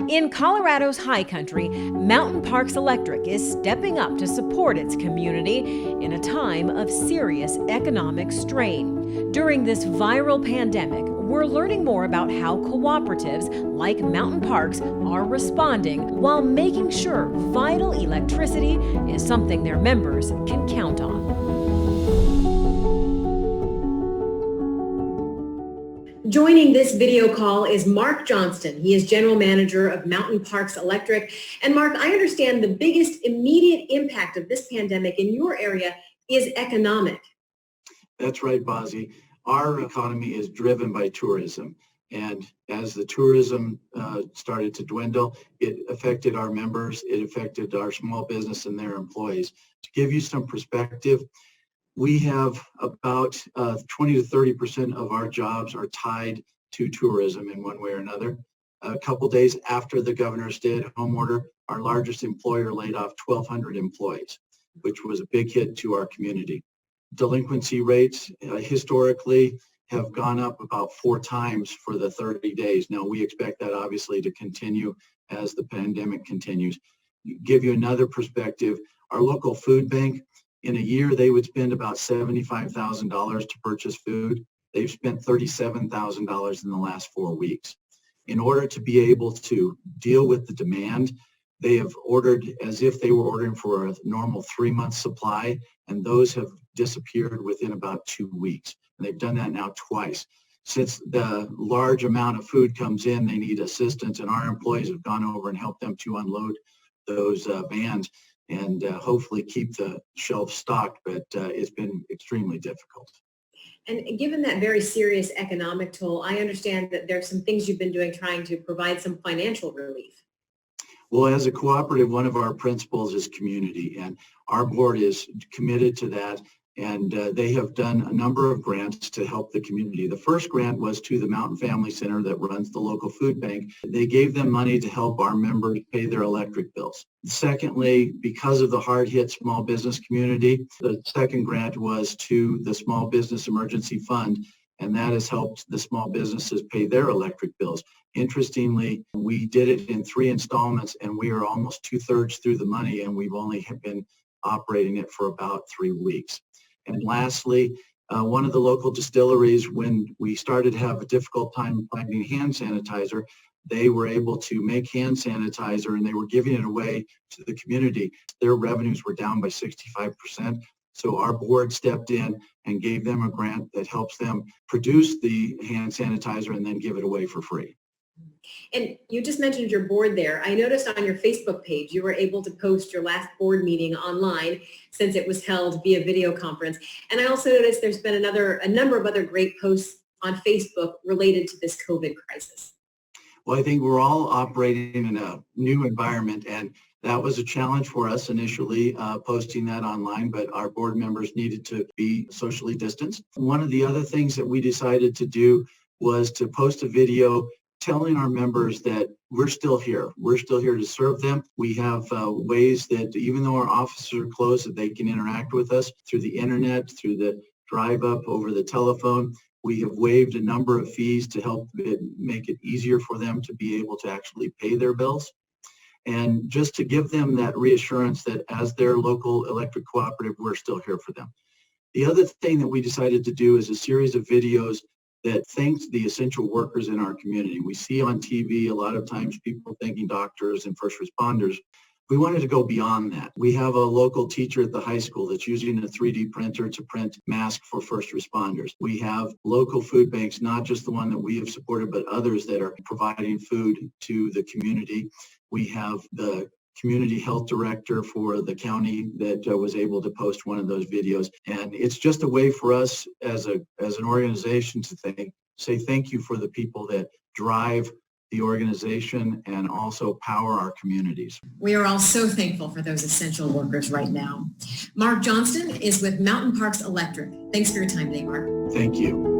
In Colorado's high country, Mountain Parks Electric is stepping up to support its community in a time of serious economic strain. During this viral pandemic, we're learning more about how cooperatives like Mountain Parks are responding while making sure vital electricity is something their members can count on. Joining this video call is Mark Johnston. He is General Manager of Mountain Parks Electric. And Mark, I understand the biggest immediate impact of this pandemic in your area is economic. That's right, Bozzy. Our economy is driven by tourism. And as the tourism started to dwindle, it affected our members, it affected our small business and their employees. To give you some perspective, we have about 20 to 30% of our jobs are tied to tourism in one way or another. A couple days after the governor's stay-at-home order, our largest employer laid off 1,200 employees, which was a big hit to our community. Delinquency rates historically have gone up about 4 times for the 30 days. Now, we expect that obviously to continue as the pandemic continues. Give you another perspective, our local food bank, in a year, they would spend about $75,000 to purchase food. They've spent $37,000 in the last 4 weeks. In order to be able to deal with the demand, they have ordered as if they were ordering for a normal 3-month supply, and those have disappeared within about 2 weeks. And they've done that now twice. Since the large amount of food comes in, they need assistance, and our employees have gone over and helped them to unload those vans and hopefully keep the shelves stocked, but it's been extremely difficult. And given that very serious economic toll, I understand that there's some things you've been doing trying to provide some financial relief. Well, as a cooperative, one of our principles is community, and our board is committed to that, and they have done a number of grants to help the community. The first grant was to the Mountain Family Center that runs the local food bank. They gave them money to help our members pay their electric bills. Secondly, because of the hard-hit small business community, the second grant was to the Small Business Emergency Fund, and that has helped the small businesses pay their electric bills. Interestingly, we did it in 3 installments, and we are almost 2/3 through the money, and we've only been operating it for about 3 weeks. And lastly, one of the local distilleries, when we started to have a difficult time finding hand sanitizer, they were able to make hand sanitizer and they were giving it away to the community. Their revenues were down by 65%. So our board stepped in and gave them a grant that helps them produce the hand sanitizer and then give it away for free. And you just mentioned your board there. I noticed on your Facebook page, you were able to post your last board meeting online since it was held via video conference. And I also noticed there's been a number of other great posts on Facebook related to this COVID crisis. Well, I think we're all operating in a new environment, and that was a challenge for us initially, posting that online, but our board members needed to be socially distanced. One of the other things that we decided to do was to post a video telling our members that we're still here. We're still here to serve them. We have ways that even though our offices are closed, that they can interact with us through the internet, through the drive up, over the telephone. We have waived a number of fees to help make it easier for them to be able to actually pay their bills. And just to give them that reassurance that as their local electric cooperative, we're still here for them. The other thing that we decided to do is a series of videos that thanks the essential workers in our community. We see on TV a lot of times people thanking doctors and first responders. We wanted to go beyond that. We have a local teacher at the high school that's using a 3D printer to print masks for first responders. We have local food banks, not just the one that we have supported, but others that are providing food to the community. We have the community health director for the county that was able to post one of those videos. And it's just a way for us as an organization to say thank you for the people that drive the organization and also power our communities. We are all so thankful for those essential workers right now. Mark Johnston is with Mountain Parks Electric. Thanks for your time today, Mark. Thank you.